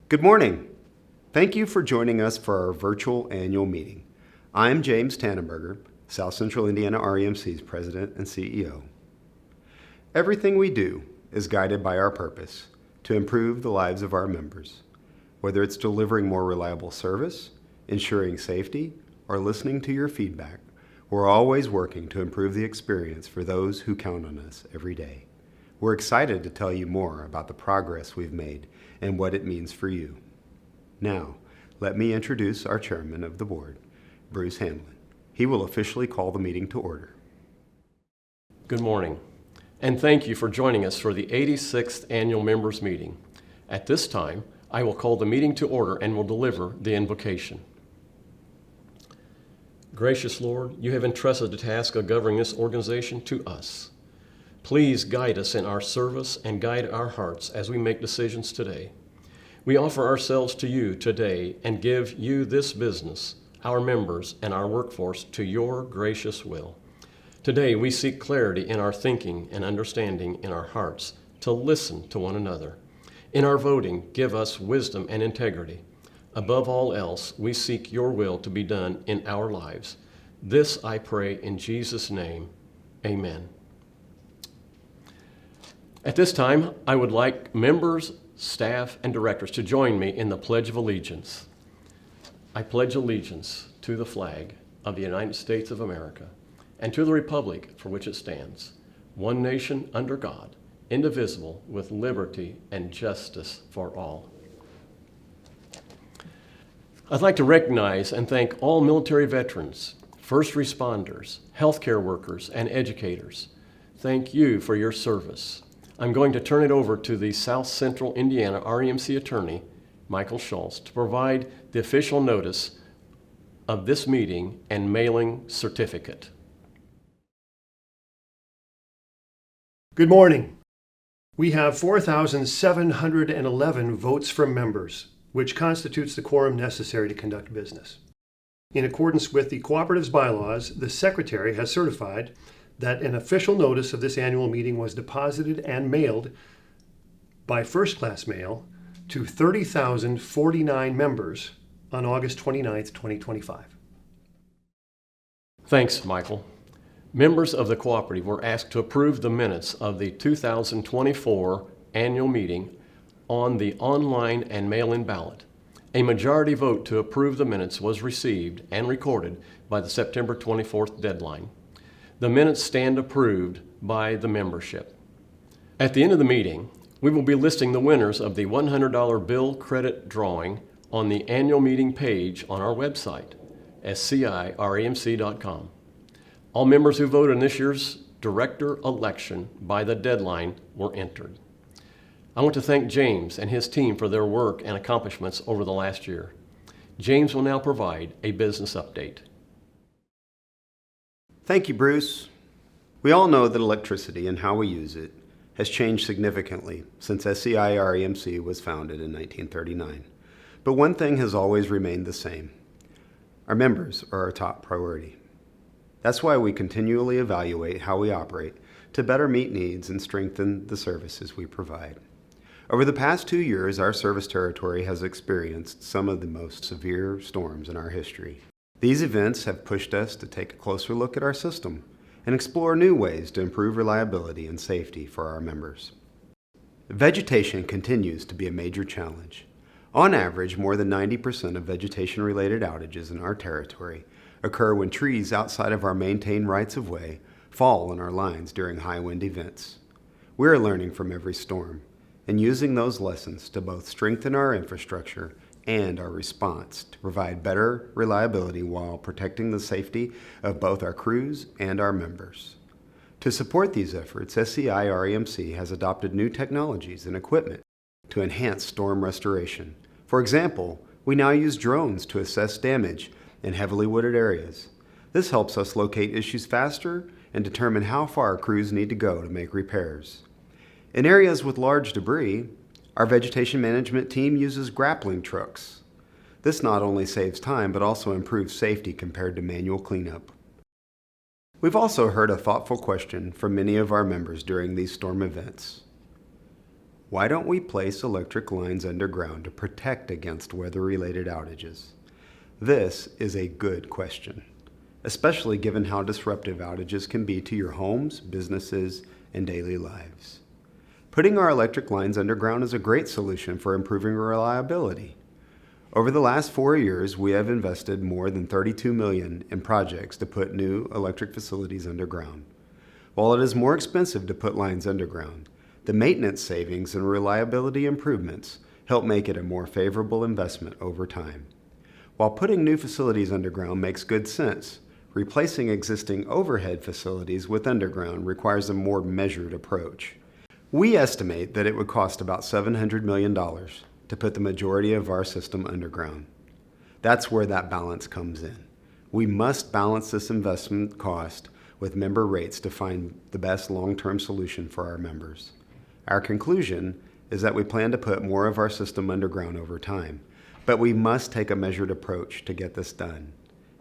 Good morning. Thank you for joining us for our virtual annual meeting. I'm James Tannenberger, South Central Indiana REMC's President and CEO. Everything we do is guided by our purpose to improve the lives of our members. Whether it's delivering more reliable service, ensuring safety, or listening to your feedback, we're always working to improve the experience for those who count on us every day. We're excited to tell you more about the progress we've made and what it means for you. Now, let me introduce our Chairman of the Board, Bruce Hamlin. He will officially call the meeting to order. Good morning, and thank you for joining us for the 86th Annual Members Meeting. At this time, I will call the meeting to order and will deliver the invocation. Gracious Lord, you have entrusted the task of governing this organization to us. Please guide us in our service and guide our hearts as we make decisions today. We offer ourselves to you today and give you this business, our members, and our workforce to your gracious will. Today, we seek clarity in our thinking and understanding in our hearts to listen to one another. In our voting, give us wisdom and integrity. Above all else, we seek your will to be done in our lives. This I pray in Jesus' name. Amen. At this time, I would like members, staff, and directors to join me in the Pledge of Allegiance. I pledge allegiance to the flag of the United States of America and to the republic for which it stands, one nation under God, indivisible, with liberty and justice for all. I'd like to recognize and thank all military veterans, first responders, healthcare workers, and educators. Thank you for your service. I'm going to turn it over to the South Central Indiana REMC attorney, Michael Schultz, to provide the official notice of this meeting and mailing certificate. Good morning. We have 4,711 votes from members, which constitutes the quorum necessary to conduct business. In accordance with the Cooperative's bylaws, the Secretary has certified that an official notice of this annual meeting was deposited and mailed by first-class mail to 30,049 members on August 29, 2025. Thanks, Michael. Members of the cooperative were asked to approve the minutes of the 2024 annual meeting on the online and mail-in ballot. A majority vote to approve the minutes was received and recorded by the September 24th deadline. The minutes stand approved by the membership. At the end of the meeting, we will be listing the winners of the $100 bill credit drawing on the annual meeting page on our website, sciremc.com. All members who voted in this year's director election by the deadline were entered. I want to thank James and his team for their work and accomplishments over the last year. James will now provide a business update. Thank you, Bruce. We all know that electricity and how we use it has changed significantly since SCI REMC was founded in 1939. But one thing has always remained the same. Our members are our top priority. That's why we continually evaluate how we operate to better meet needs and strengthen the services we provide. Over the past 2 years, our service territory has experienced some of the most severe storms in our history. These events have pushed us to take a closer look at our system and explore new ways to improve reliability and safety for our members. Vegetation continues to be a major challenge. On average, more than 90% of vegetation-related outages in our territory occur when trees outside of our maintained rights-of-way fall on our lines during high wind events. We are learning from every storm and using those lessons to both strengthen our infrastructure and our response to provide better reliability while protecting the safety of both our crews and our members. To support these efforts, SCI REMC has adopted new technologies and equipment to enhance storm restoration. For example, we now use drones to assess damage in heavily wooded areas. This helps us locate issues faster and determine how far crews need to go to make repairs. In areas with large debris, our vegetation management team uses grappling trucks. This not only saves time, but also improves safety compared to manual cleanup. We've also heard a thoughtful question from many of our members during these storm events. Why don't we place electric lines underground to protect against weather-related outages? This is a good question, especially given how disruptive outages can be to your homes, businesses, and daily lives. Putting our electric lines underground is a great solution for improving reliability. Over the last 4 years, we have invested more than $32 million in projects to put new electric facilities underground. While it is more expensive to put lines underground, the maintenance savings and reliability improvements help make it a more favorable investment over time. While putting new facilities underground makes good sense, replacing existing overhead facilities with underground requires a more measured approach. We estimate that it would cost about $700 million to put the majority of our system underground. That's where that balance comes in. We must balance this investment cost with member rates to find the best long-term solution for our members. Our conclusion is that we plan to put more of our system underground over time, but we must take a measured approach to get this done.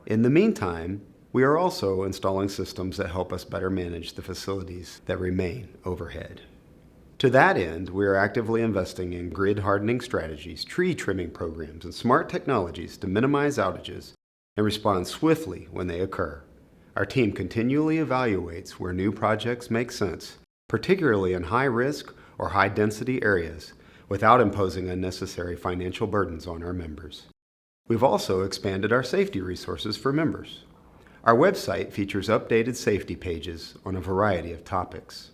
In the meantime, we are also installing systems that help us better manage the facilities that remain overhead. To that end, we are actively investing in grid hardening strategies, tree trimming programs, and smart technologies to minimize outages and respond swiftly when they occur. Our team continually evaluates where new projects make sense, particularly in high-risk or high-density areas, without imposing unnecessary financial burdens on our members. We've also expanded our safety resources for members. Our website features updated safety pages on a variety of topics.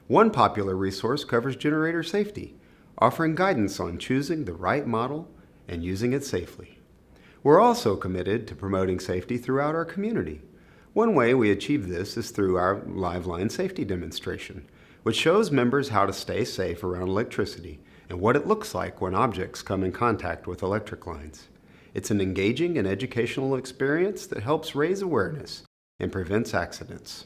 One popular resource covers generator safety, offering guidance on choosing the right model and using it safely. We're also committed to promoting safety throughout our community. One way we achieve this is through our live line safety demonstration, which shows members how to stay safe around electricity and what it looks like when objects come in contact with electric lines. It's an engaging and educational experience that helps raise awareness and prevents accidents.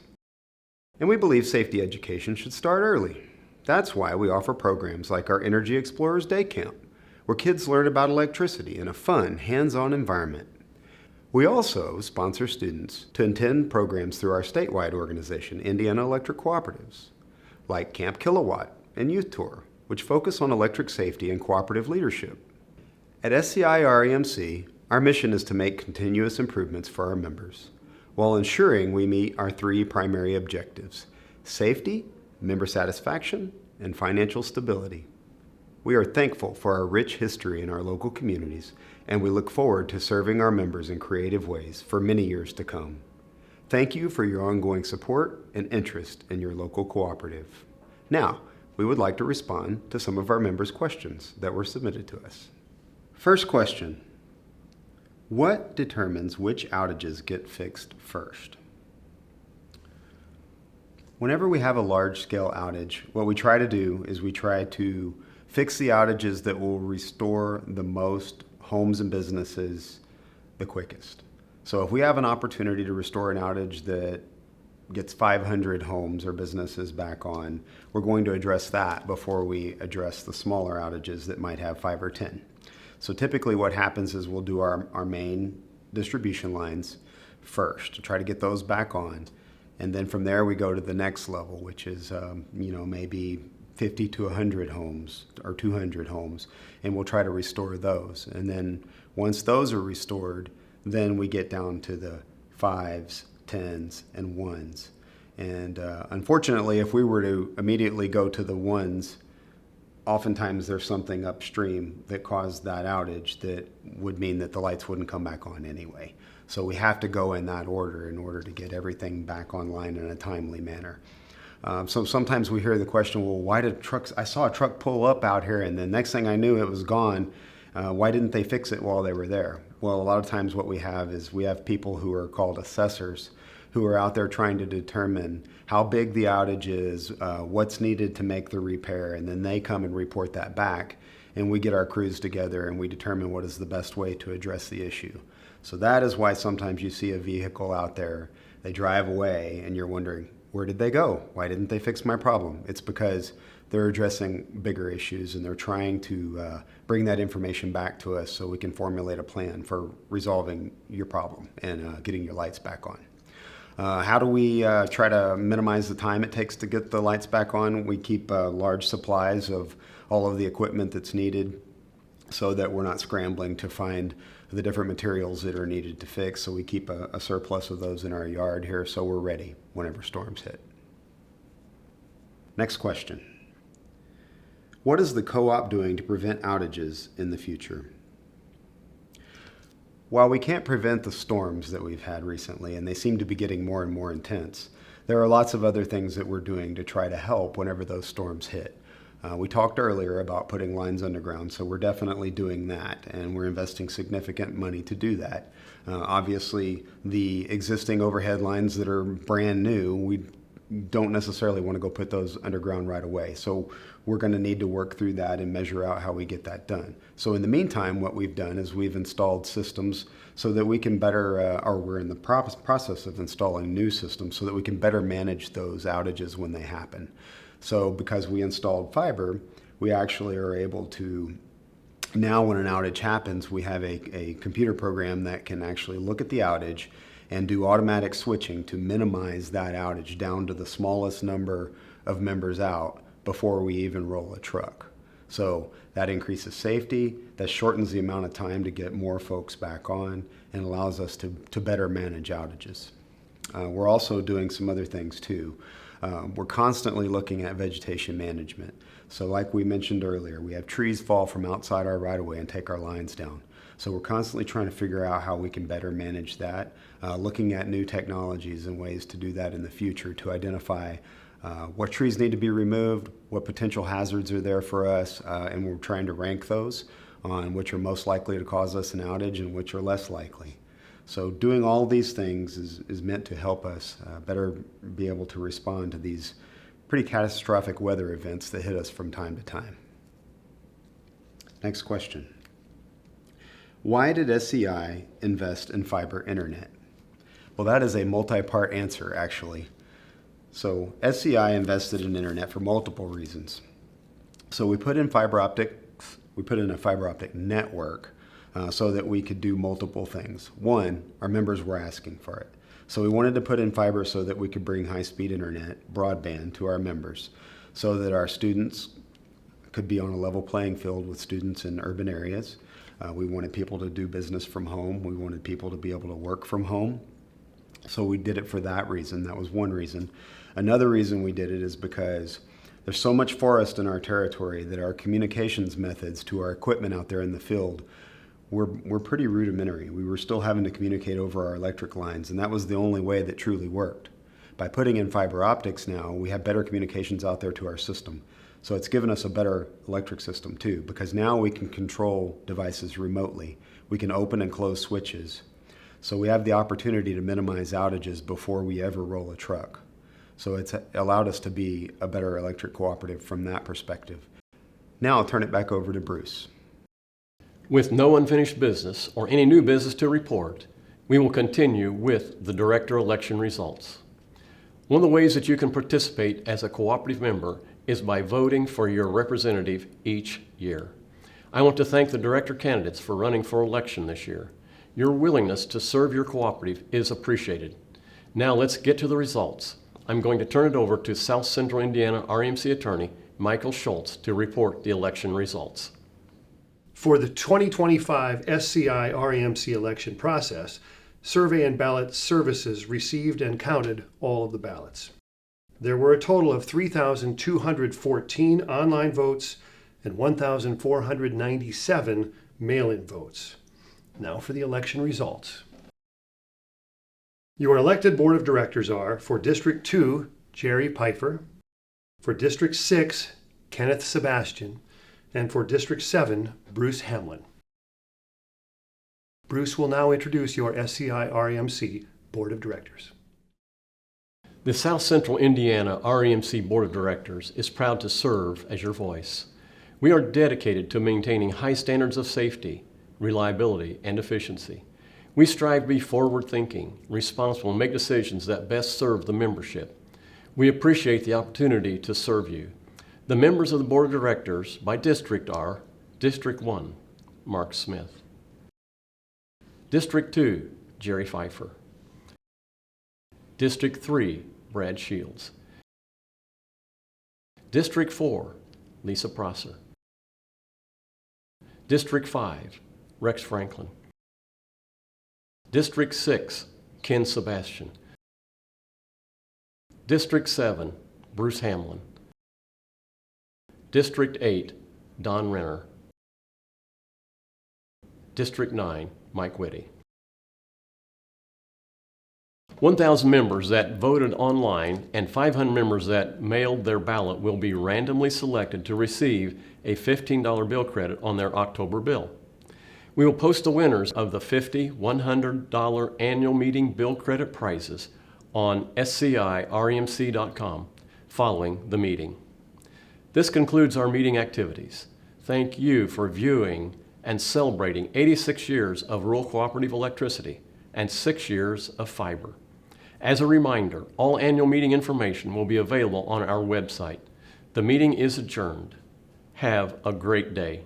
And we believe safety education should start early. That's why we offer programs like our Energy Explorers Day Camp, where kids learn about electricity in a fun, hands-on environment. We also sponsor students to attend programs through our statewide organization, Indiana Electric Cooperatives, like Camp Kilowatt and Youth Tour, which focus on electric safety and cooperative leadership. At SCI REMC, our mission is to make continuous improvements for our members, while ensuring we meet our 3 primary objectives: safety, member satisfaction, and financial stability. We are thankful for our rich history in our local communities, and we look forward to serving our members in creative ways for many years to come. Thank you for your ongoing support and interest in your local cooperative. Now, we would like to respond to some of our members' questions that were submitted to us. First question: what determines which outages get fixed first? Whenever we have a large-scale outage, what we try to do is we try to fix the outages that will restore the most homes and businesses the quickest. So if we have an opportunity to restore an outage that gets 500 homes or businesses back on, we're going to address that before we address the smaller outages that might have 5 or 10. So typically what happens is we'll do our main distribution lines first to try to get those back on. And then from there we go to the next level, which is maybe 50 to 100 homes or 200 homes, and we'll try to restore those. And then once those are restored, then we get down to the 5s, 10s, and 1s. And unfortunately, if we were to immediately go to the 1s, oftentimes there's something upstream that caused that outage that would mean that the lights wouldn't come back on anyway. So we have to go in that order in order to get everything back online in a timely manner. So sometimes we hear the question, well, why did trucks, I saw a truck pull up out here and the next thing I knew it was gone. Why didn't they fix it while they were there? Well, a lot of times what we have is we have people who are called assessors who are out there trying to determine how big the outage is, what's needed to make the repair, and then they come and report that back, and we get our crews together and we determine what is the best way to address the issue. So that is why sometimes you see a vehicle out there, they drive away, and you're wondering, where did they go? Why didn't they fix my problem? It's because they're addressing bigger issues and they're trying to bring that information back to us so we can formulate a plan for resolving your problem and getting your lights back on. How do we try to minimize the time it takes to get the lights back on? We keep large supplies of all of the equipment that's needed so that we're not scrambling to find the different materials that are needed to fix. So we keep a surplus of those in our yard here so we're ready whenever storms hit. Next question. What is the co-op doing to prevent outages in the future? While we can't prevent the storms that we've had recently, and they seem to be getting more and more intense, there are lots of other things that we're doing to try to help whenever those storms hit. We talked earlier about putting lines underground, so we're definitely doing that, and we're investing significant money to do that. Obviously, the existing overhead lines that are brand new, we don't necessarily want to go put those underground right away. So we're going to need to work through that and measure out how we get that done. So in the meantime, what we've done is we've installed systems so that we can better, or we're in the process of installing new systems so that we can better manage those outages when they happen. So because we installed fiber, we actually are able to, now when an outage happens, we have a computer program that can actually look at the outage and do automatic switching to minimize that outage down to the smallest number of members out before we even roll a truck. So that increases safety, that shortens the amount of time to get more folks back on, and allows us to better manage outages. We're also doing some other things too. We're constantly looking at vegetation management. So like we mentioned earlier, we have trees fall from outside our right-of-way and take our lines down. So we're constantly trying to figure out how we can better manage that, looking at new technologies and ways to do that in the future to identify what trees need to be removed, what potential hazards are there for us, and we're trying to rank those on which are most likely to cause us an outage and which are less likely. So doing all these things is meant to help us better be able to respond to these pretty catastrophic weather events that hit us from time to time. Next question. Why did SCI invest in fiber internet? Well, that is a multi-part answer, actually. So SCI invested in internet for multiple reasons. So we put in fiber optics, we put in a fiber optic network so that we could do multiple things. One, our members were asking for it. So we wanted to put in fiber so that we could bring high-speed internet, broadband, to our members so that our students could be on a level playing field with students in urban areas. We wanted people to do business from home. We wanted people to be able to work from home. So we did it for that reason. That was one reason. Another reason we did it is because there's so much forest in our territory that our communications methods to our equipment out there in the field were pretty rudimentary. We were still having to communicate over our electric lines, and that was the only way that truly worked. By putting in fiber optics now, we have better communications out there to our system. So it's given us a better electric system too, because now we can control devices remotely. We can open and close switches. So we have the opportunity to minimize outages before we ever roll a truck. So it's allowed us to be a better electric cooperative from that perspective. Now I'll turn it back over to Bruce. With no unfinished business or any new business to report, we will continue with the director election results. One of the ways that you can participate as a cooperative member is by voting for your representative each year. I want to thank the director candidates for running for election this year. Your willingness to serve your cooperative is appreciated. Now let's get to the results. I'm going to turn it over to South Central Indiana REMC attorney Michael Schultz to report the election results. For the 2025 SCI REMC election process, Survey and Ballot Services received and counted all of the ballots. There were a total of 3,214 online votes and 1,497 mail-in votes. Now for the election results. Your elected board of directors are, for District 2, Jerry Pfeiffer, for District 6, Kenneth Sebastian, and for District 7, Bruce Hamlin. Bruce will now introduce your SCI REMC Board of Directors. The South Central Indiana REMC Board of Directors is proud to serve as your voice. We are dedicated to maintaining high standards of safety, reliability, and efficiency. We strive to be forward-thinking, responsible, and make decisions that best serve the membership. We appreciate the opportunity to serve you. The members of the Board of Directors by district are District 1, Mark Smith. District 2, Jerry Pfeiffer. District 3, Brad Shields. District 4, Lisa Prosser. District 5, Rex Franklin. District 6, Ken Sebastian. District 7, Bruce Hamlin. District 8, Don Renner. District 9, Mike Whitty. 1,000 members that voted online and 500 members that mailed their ballot will be randomly selected to receive a $15 bill credit on their October bill. We will post the winners of the $50, $100 annual meeting bill credit prizes on sciremc.com following the meeting. This concludes our meeting activities. Thank you for viewing and celebrating 86 years of rural cooperative electricity and 6 years of fiber. As a reminder, all annual meeting information will be available on our website. The meeting is adjourned. Have a great day.